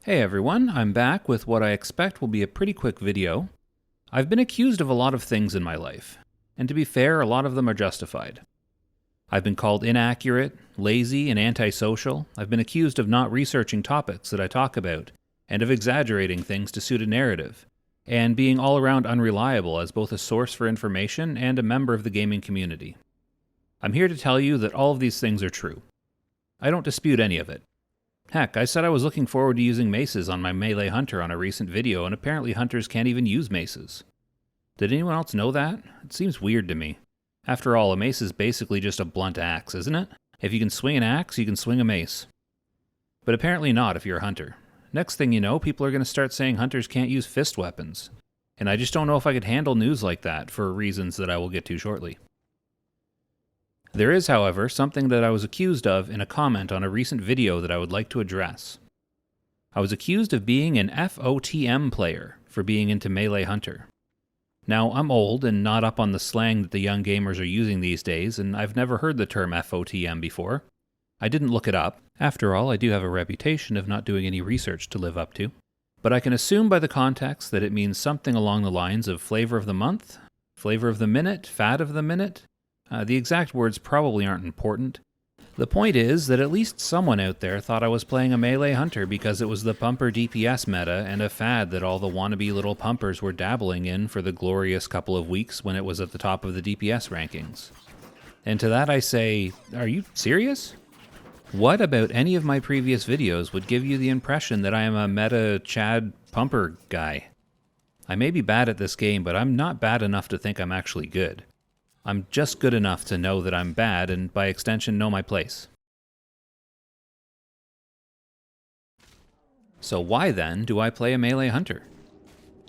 Hey everyone, I'm back with what I expect will be a pretty quick video. I've been accused of a lot of things in my life, and to be fair, a lot of them are justified. I've been called inaccurate, lazy, and antisocial. I've been accused of not researching topics that I talk about, and of exaggerating things to suit a narrative, and being all around unreliable as both a source for information and a member of the gaming community. I'm here to tell you that all of these things are true. I don't dispute any of it. Heck, I said I was looking forward to using maces on my melee hunter on a recent video, and apparently hunters can't even use maces. Did anyone else know that? It seems weird to me. After all, a mace is basically just a blunt axe, isn't it? If you can swing an axe, you can swing a mace. But apparently not if you're a hunter. Next thing you know, people are going to start saying hunters can't use fist weapons. And I just don't know if I could handle news like that, for reasons that I will get to shortly. There is, however, something that I was accused of in a comment on a recent video that I would like to address. I was accused of being an FOTM player for being into melee hunter. Now, I'm old and not up on the slang that the young gamers are using these days, and I've never heard the term FOTM before. I didn't look it up. After all, I do have a reputation of not doing any research to live up to. But I can assume by the context that it means something along the lines of flavor of the month, flavor of the minute, fad of the minute. The exact words probably aren't important. The point is that at least someone out there thought I was playing a melee hunter because it was the pumper DPS meta and a fad that all the wannabe little pumpers were dabbling in for the glorious couple of weeks when it was at the top of the DPS rankings. And to that I say, are you serious? What about any of my previous videos would give you the impression that I am a meta Chad pumper guy? I may be bad at this game, but I'm not bad enough to think I'm actually good. I'm just good enough to know that I'm bad and, by extension, know my place. So why, then, do I play a melee hunter?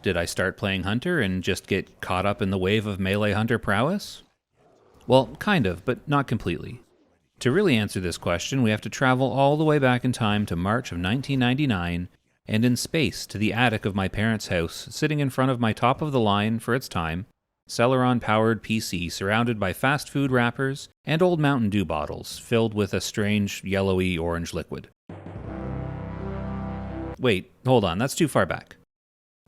Did I start playing hunter and just get caught up in the wave of melee hunter prowess? Well, kind of, but not completely. To really answer this question, we have to travel all the way back in time to March of 1999, and in space to the attic of my parents' house, sitting in front of my top-of-the-line, for its time, Celeron-powered PC surrounded by fast food wrappers and old Mountain Dew bottles filled with a strange yellowy orange liquid. Wait, hold on, that's too far back.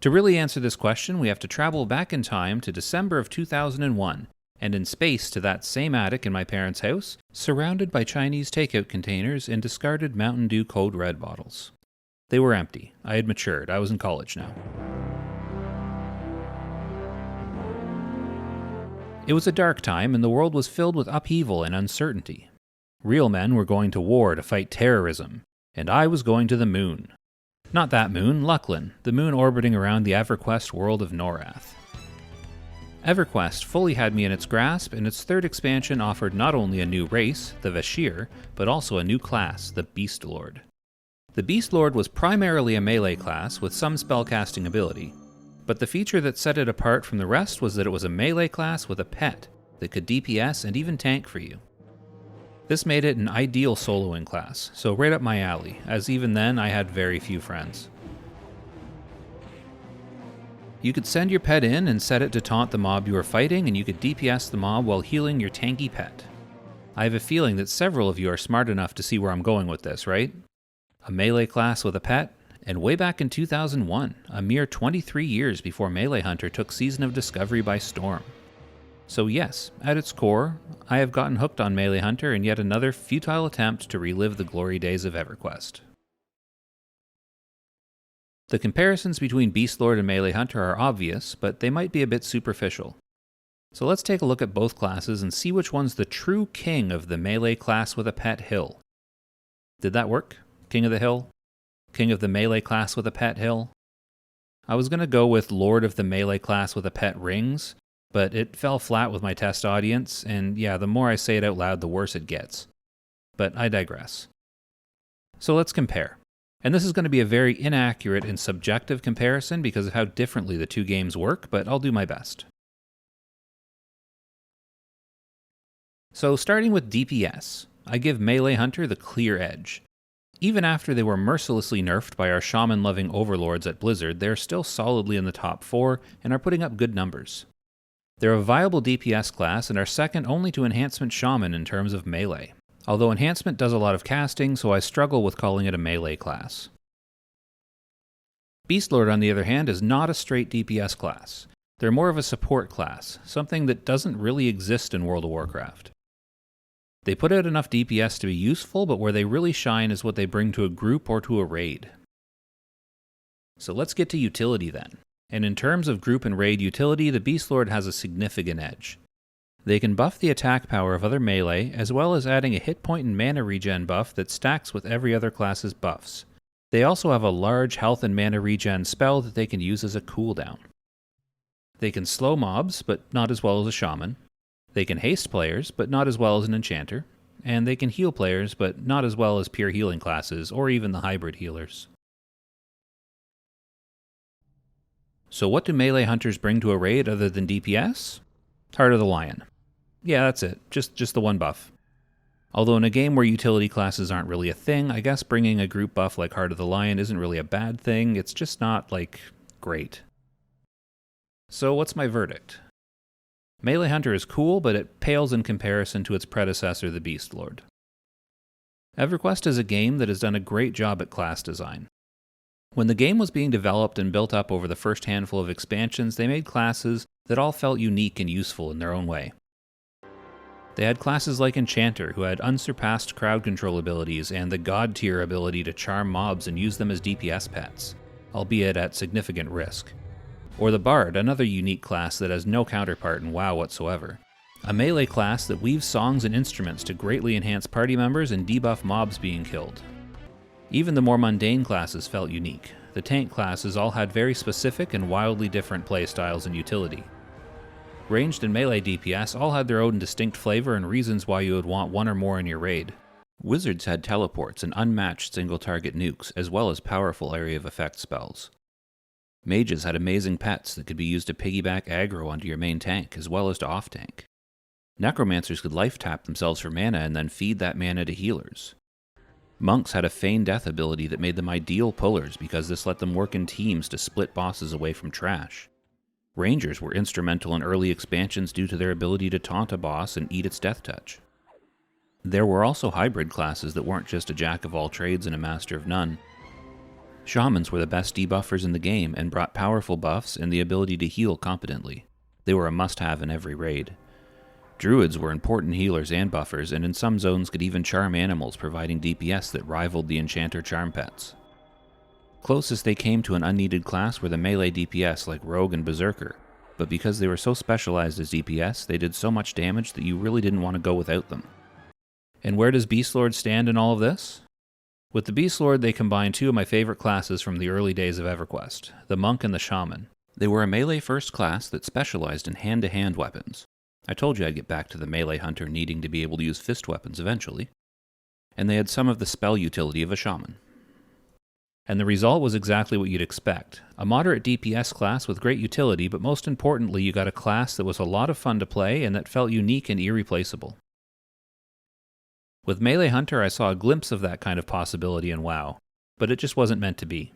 To really answer this question, we have to travel back in time to December of 2001, and in space to that same attic in my parents' house, surrounded by Chinese takeout containers and discarded Mountain Dew Code Red bottles. They were empty. I had matured. I was in college now. It was a dark time, and the world was filled with upheaval and uncertainty. Real men were going to war to fight terrorism, and I was going to the moon. Not that moon, Luclin, the moon orbiting around the Everquest world of Norath. Everquest fully had me in its grasp, and its third expansion offered not only a new race, the Vashir, but also a new class, the Beastlord. The Beastlord was primarily a melee class with some spellcasting ability, but the feature that set it apart from the rest was that it was a melee class with a pet that could DPS and even tank for you. This made it an ideal soloing class, so right up my alley, as even then I had very few friends. You could send your pet in and set it to taunt the mob you were fighting, and you could DPS the mob while healing your tanky pet. I have a feeling that several of you are smart enough to see where I'm going with this, right? A melee class with a pet? And way back in 2001, a mere 23 years before Melee Hunter took Season of Discovery by storm. So yes, at its core, I have gotten hooked on Melee Hunter in yet another futile attempt to relive the glory days of Everquest. The comparisons between Beastlord and Melee Hunter are obvious, but they might be a bit superficial. So let's take a look at both classes and see which one's the true king of the Melee class with a pet hill. Did that work? King of the hill? King of the melee class with a pet hill? I was going to go with Lord of the melee class with a pet rings, but it fell flat with my test audience, and yeah, the more I say it out loud, the worse it gets. But I digress. So let's compare. And this is going to be a very inaccurate and subjective comparison because of how differently the two games work, but I'll do my best. So starting with DPS, I give Melee Hunter the clear edge. Even after they were mercilessly nerfed by our shaman-loving overlords at Blizzard, they're still solidly in the top 4 and are putting up good numbers. They're a viable DPS class and are second only to Enhancement Shaman in terms of melee. Although Enhancement does a lot of casting, so I struggle with calling it a melee class. Beastlord, on the other hand, is not a straight DPS class. They're more of a support class, something that doesn't really exist in World of Warcraft. They put out enough DPS to be useful, but where they really shine is what they bring to a group or to a raid. So let's get to utility then. And in terms of group and raid utility, the Beastlord has a significant edge. They can buff the attack power of other melee, as well as adding a hit point and mana regen buff that stacks with every other class's buffs. They also have a large health and mana regen spell that they can use as a cooldown. They can slow mobs, but not as well as a shaman. They can haste players, but not as well as an enchanter. And they can heal players, but not as well as pure healing classes, or even the hybrid healers. So what do melee hunters bring to a raid other than DPS? Heart of the Lion. Yeah, that's it. Just the one buff. Although in a game where utility classes aren't really a thing, I guess bringing a group buff like Heart of the Lion isn't really a bad thing, it's just not, great. So what's my verdict? Melee Hunter is cool, but it pales in comparison to its predecessor, the Beastlord. Everquest is a game that has done a great job at class design. When the game was being developed and built up over the first handful of expansions, they made classes that all felt unique and useful in their own way. They had classes like Enchanter, who had unsurpassed crowd control abilities and the god tier ability to charm mobs and use them as DPS pets, albeit at significant risk. Or the Bard, another unique class that has no counterpart in WoW whatsoever. A melee class that weaves songs and instruments to greatly enhance party members and debuff mobs being killed. Even the more mundane classes felt unique. The tank classes all had very specific and wildly different playstyles and utility. Ranged and melee DPS all had their own distinct flavor and reasons why you would want one or more in your raid. Wizards had teleports and unmatched single-target nukes, as well as powerful area of effect spells. Mages had amazing pets that could be used to piggyback aggro onto your main tank, as well as to off-tank. Necromancers could life-tap themselves for mana and then feed that mana to healers. Monks had a feign death ability that made them ideal pullers because this let them work in teams to split bosses away from trash. Rangers were instrumental in early expansions due to their ability to taunt a boss and eat its death touch. There were also hybrid classes that weren't just a jack of all trades and a master of none. Shamans were the best debuffers in the game and brought powerful buffs and the ability to heal competently. They were a must-have in every raid. Druids were important healers and buffers, and in some zones could even charm animals, providing DPS that rivaled the Enchanter charm pets. Closest they came to an unneeded class were the melee DPS like Rogue and Berserker, but because they were so specialized as DPS, they did so much damage that you really didn't want to go without them. And where does Beastlord stand in all of this? With the Beastlord, they combine two of my favorite classes from the early days of Everquest, the Monk and the Shaman. They were a melee-first class that specialized in hand-to-hand weapons. I told you I'd get back to the melee hunter needing to be able to use fist weapons eventually. And they had some of the spell utility of a Shaman. And the result was exactly what you'd expect. A moderate DPS class with great utility, but most importantly you got a class that was a lot of fun to play and that felt unique and irreplaceable. With Melee Hunter, I saw a glimpse of that kind of possibility in WoW, but it just wasn't meant to be.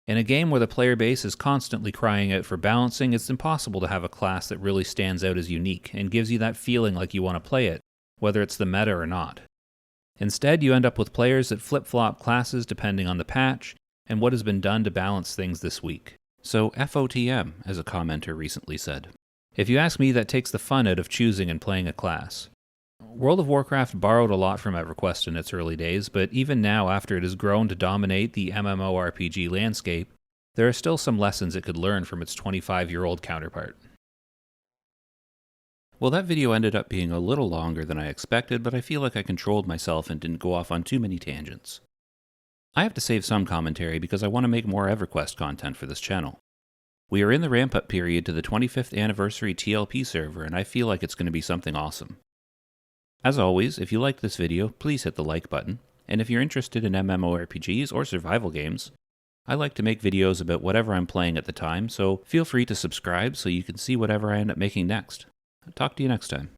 In a game where the player base is constantly crying out for balancing, it's impossible to have a class that really stands out as unique and gives you that feeling like you want to play it, whether it's the meta or not. Instead, you end up with players that flip-flop classes depending on the patch and what has been done to balance things this week. So FOTM, as a commenter recently said. If you ask me, that takes the fun out of choosing and playing a class. World of Warcraft borrowed a lot from Everquest in its early days, but even now, after it has grown to dominate the MMORPG landscape, there are still some lessons it could learn from its 25-year-old counterpart. Well, that video ended up being a little longer than I expected, but I feel like I controlled myself and didn't go off on too many tangents. I have to save some commentary because I want to make more Everquest content for this channel. We are in the ramp-up period to the 25th anniversary TLP server, and I feel like it's going to be something awesome. As always, if you liked this video, please hit the like button, and if you're interested in MMORPGs or survival games, I like to make videos about whatever I'm playing at the time, so feel free to subscribe so you can see whatever I end up making next. Talk to you next time.